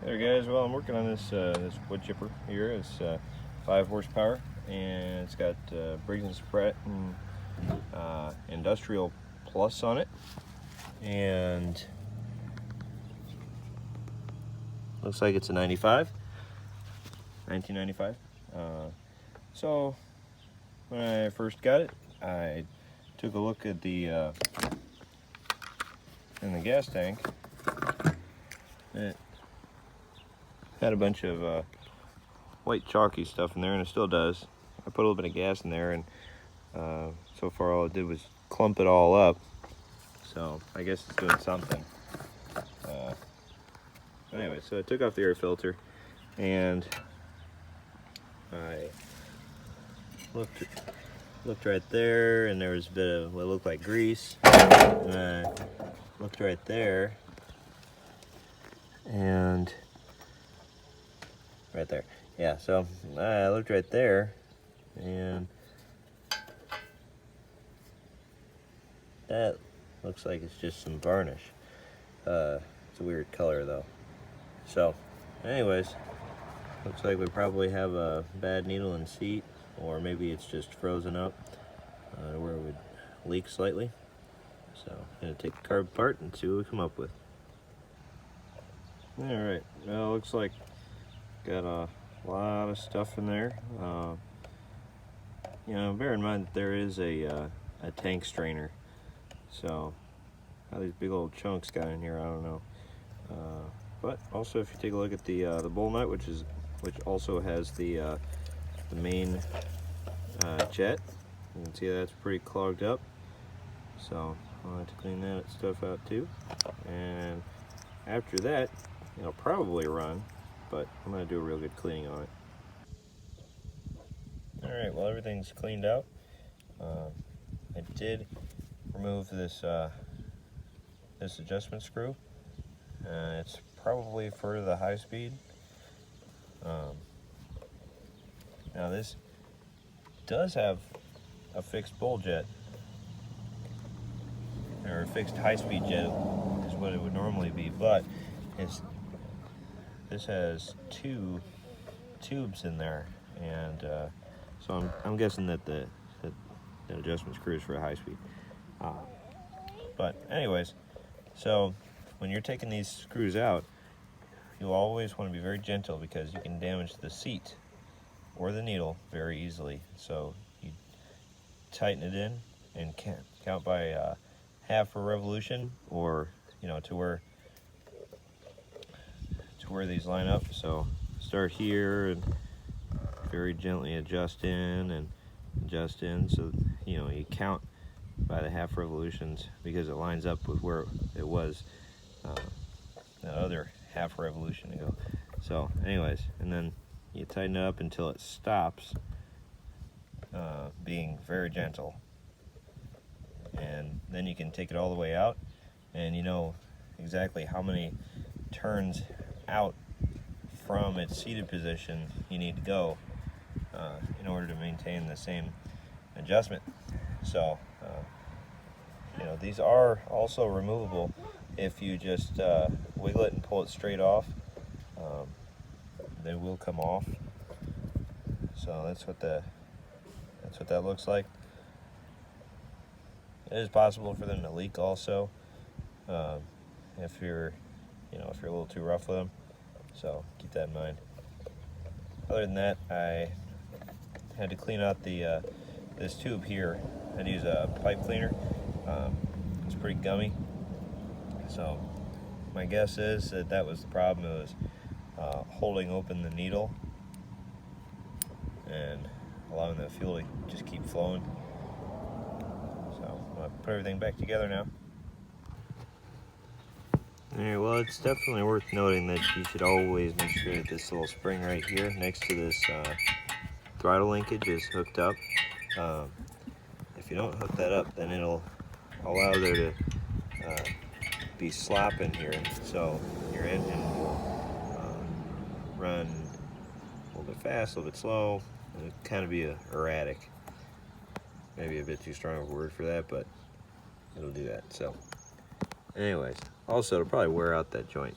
There guys, well I'm working on this this wood chipper here. It's 5 horsepower and it's got Briggs & Spratt and Industrial Plus on it, and looks like it's a 1995. So when I first got it, I took a look at the in the gas tank. It had a bunch of white chalky stuff in there, and it still does. I put a little bit of gas in there, and so far all it did was clump it all up. So I guess it's doing something. Anyway, so I took off the air filter, and I looked right there, and there was a bit of what looked like grease. And I looked right there, and right there. Yeah, so I looked right there, and that looks like it's just some varnish. It's a weird color though. So anyways, looks like we probably have a bad needle and seat, or maybe it's just frozen up where it would leak slightly. So I'm gonna take the carb apart and see what we come up with. Alright, well, looks like got a lot of stuff in there. You know, bear in mind that there is a tank strainer. So how these big old chunks got in here, I don't know. But also, if you take a look at the bowl nut, which also has the main jet, you can see that's pretty clogged up. So I'll have to clean that stuff out too. And after that, it'll probably run, but I'm going to do a real good cleaning on it. Alright, well, everything's cleaned out. I did remove this this adjustment screw. It's probably for the high speed. Now this does have a fixed bowl jet, or a fixed high speed jet is what it would normally be, but this has 2 tubes in there, and so I'm guessing that the adjustment screw is for high speed. But anyways, so when you're taking these screws out, you always want to be very gentle, because you can damage the seat or the needle very easily. So you tighten it in and count by half a revolution, or to where these line up. So start here and very gently adjust in and adjust in, so you count by the half revolutions, because it lines up with where it was the other half revolution ago. So anyways, and then you tighten it up until it stops, being very gentle, and then you can take it all the way out, and you know exactly how many turns out from its seated position you need to go in order to maintain the same adjustment. So these are also removable if you just wiggle it and pull it straight off. They will come off. So that's what that looks like. It is possible for them to leak also, if you're a little too rough with them. So keep that in mind. Other than that, I had to clean out this tube here. I had to use a pipe cleaner. It's pretty gummy. So my guess is that was the problem. It was holding open the needle and allowing the fuel to just keep flowing. So I'm gonna put everything back together now. Alright, well, it's definitely worth noting that you should always make sure that this little spring right here next to this throttle linkage is hooked up. If you don't hook that up, then it'll allow there to be slop in here, so your engine will run a little bit fast, a little bit slow, and it'll kind of be erratic. Maybe a bit too strong of a word for that, but it'll do that. So anyways, also it'll probably wear out that joint.